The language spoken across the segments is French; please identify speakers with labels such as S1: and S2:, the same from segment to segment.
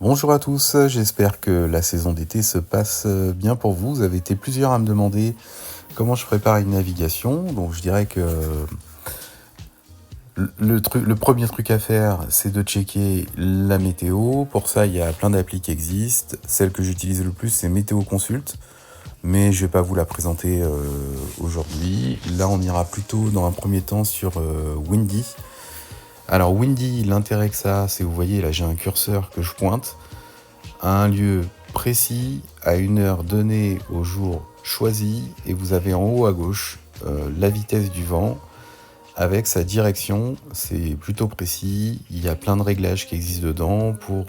S1: Bonjour à tous, j'espère que la saison d'été se passe bien pour vous. Vous avez été plusieurs à me demander comment je prépare une navigation. Donc je dirais que le premier truc à faire, c'est de checker la météo. Pour ça, il y a plein d'applis qui existent. Celle que j'utilise le plus, c'est Météo Consult. Mais je ne vais pas vous la présenter aujourd'hui. Là, on ira plutôt dans un premier temps sur Windy. Alors Windy, l'intérêt que ça a, c'est, vous voyez, là j'ai un curseur que je pointe à un lieu précis, à une heure donnée au jour choisi, et vous avez en haut à gauche la vitesse du vent avec sa direction. C'est plutôt précis, il y a plein de réglages qui existent dedans pour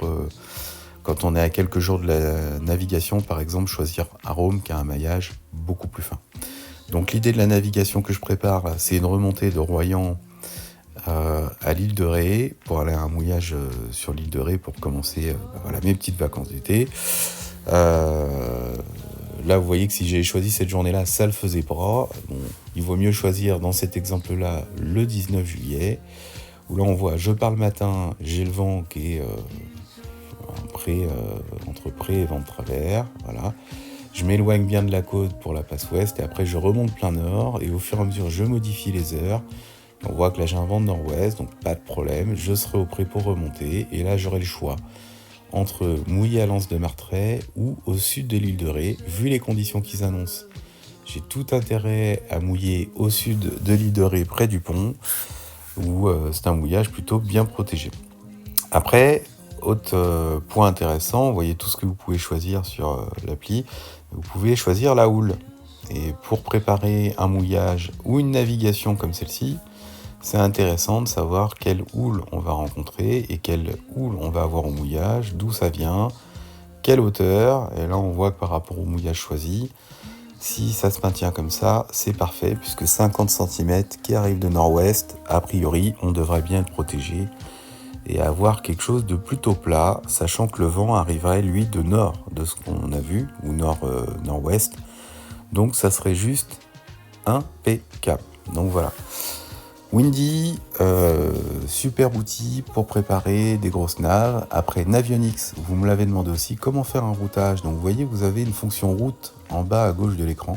S1: quand on est à quelques jours de la navigation, par exemple, choisir Arome qui a un maillage beaucoup plus fin. Donc l'idée de la navigation que je prépare, c'est une remontée de Royan à l'île de Ré pour aller à un mouillage sur l'île de Ré pour commencer voilà, mes petites vacances d'été. Là, vous voyez que si j'ai choisi cette journée-là, ça le faisait pas. Bon, il vaut mieux choisir dans cet exemple-là le 19 juillet, où là on voit je pars le matin, j'ai le vent qui est entre pré et vent de travers. Voilà. Je m'éloigne bien de la côte pour la passe ouest et après je remonte plein nord et au fur et à mesure je modifie les heures. On voit que là j'ai un vent de nord-ouest, donc pas de problème, je serai au pré pour remonter et là j'aurai le choix entre mouiller à l'Anse de Martret ou au sud de l'île de Ré, vu les conditions qu'ils annoncent. J'ai tout intérêt à mouiller au sud de l'île de Ré, près du pont, où c'est un mouillage plutôt bien protégé. Après, autre point intéressant, vous voyez tout ce que vous pouvez choisir sur l'appli, vous pouvez choisir la houle. Et pour préparer un mouillage ou une navigation comme celle-ci, c'est intéressant de savoir quelle houle on va rencontrer et quelle houle on va avoir au mouillage, d'où ça vient, quelle hauteur. Et là, on voit que par rapport au mouillage choisi, si ça se maintient comme ça, c'est parfait, puisque 50 cm qui arrive de nord-ouest, a priori, on devrait bien être protégé et avoir quelque chose de plutôt plat, sachant que le vent arriverait, lui, de nord, de ce qu'on a vu, ou nord-ouest. Donc, ça serait juste impeccable. Donc, voilà. Windy, super outil pour préparer des grosses naves. Après Navionics, vous me l'avez demandé aussi, comment faire un routage. Donc vous voyez, vous avez une fonction route en bas à gauche de l'écran.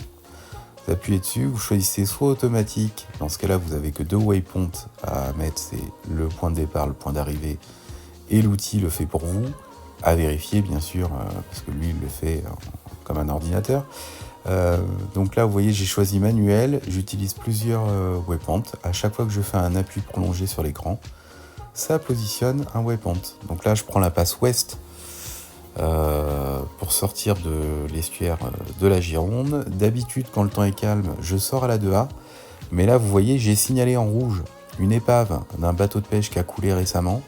S1: Vous appuyez dessus, vous choisissez soit automatique, dans ce cas-là vous n'avez que 2 waypoints à mettre, c'est le point de départ, le point d'arrivée, et l'outil le fait pour vous, à vérifier bien sûr, parce que lui il le fait comme un ordinateur. Donc là vous voyez j'ai choisi manuel, j'utilise plusieurs waypoints. À chaque fois que je fais un appui prolongé sur l'écran, ça positionne un waypoint. Donc là je prends la passe ouest pour sortir de l'estuaire de la Gironde. D'habitude quand le temps est calme je sors à la 2A, mais là vous voyez j'ai signalé en rouge une épave d'un bateau de pêche qui a coulé récemment,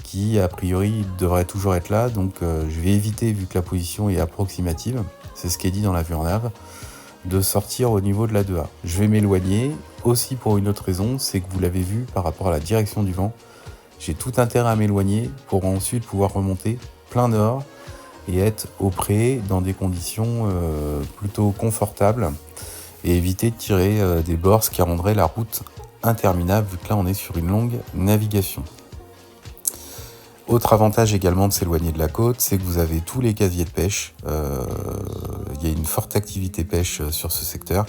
S1: qui a priori devrait toujours être là, donc je vais éviter, vu que la position est approximative, c'est ce qui est dit dans la vue en nav, de sortir au niveau de la 2A. Je vais m'éloigner, aussi pour une autre raison, c'est que vous l'avez vu par rapport à la direction du vent, j'ai tout intérêt à m'éloigner pour ensuite pouvoir remonter plein nord et être au pré dans des conditions plutôt confortables et éviter de tirer des bords, ce qui rendrait la route interminable, vu que là on est sur une longue navigation. Autre avantage également de s'éloigner de la côte, c'est que vous avez tous les casiers de pêche. Il y a une forte activité pêche sur ce secteur.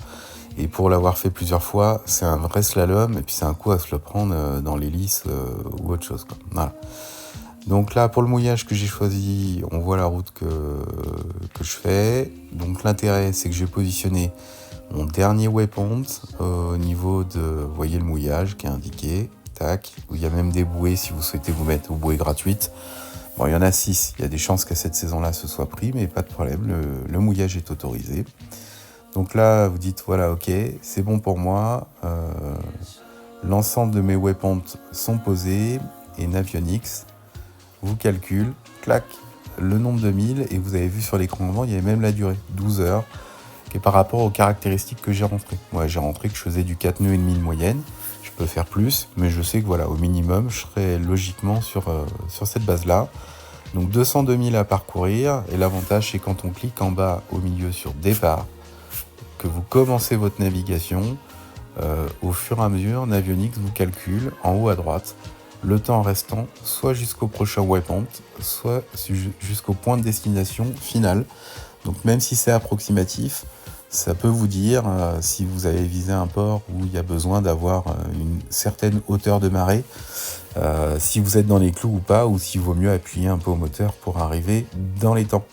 S1: Et pour l'avoir fait plusieurs fois, c'est un vrai slalom. Et puis c'est un coup à se le prendre dans l'hélice ou autre chose, quoi. Voilà. Donc là, pour le mouillage que j'ai choisi, on voit la route que je fais. Donc l'intérêt, c'est que j'ai positionné mon dernier waypoint au niveau de, vous voyez le mouillage qui est indiqué. Tac, où il y a même des bouées si vous souhaitez vous mettre aux bouées gratuites. Bon, il y en a 6, il y a des chances qu'à cette saison-là ce soit pris, mais pas de problème, le mouillage est autorisé. Donc là, vous dites, voilà, ok, c'est bon pour moi. L'ensemble de mes waypoints sont posés, et Navionics vous calcule, clac, le nombre de milles, et vous avez vu sur l'écran avant, il y avait même la durée, 12 heures, qui est par rapport aux caractéristiques que j'ai rentrées. Moi, j'ai rentré que je faisais du 4 nœuds et demi de moyenne. Je peux faire plus, mais je sais que voilà, au minimum, je serai logiquement sur cette base-là. Donc 202 000 à parcourir, et l'avantage, c'est quand on clique en bas au milieu sur départ, que vous commencez votre navigation, au fur et à mesure, Navionics vous calcule en haut à droite le temps restant, soit jusqu'au prochain waypoint, soit jusqu'au point de destination final. Donc même si c'est approximatif, ça peut vous dire si vous avez visé un port où il y a besoin d'avoir une certaine hauteur de marée, si vous êtes dans les clous ou pas, ou s'il vaut mieux appuyer un peu au moteur pour arriver dans les temps.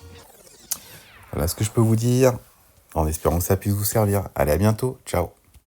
S1: Voilà ce que je peux vous dire, en espérant que ça puisse vous servir. Allez, à bientôt, ciao.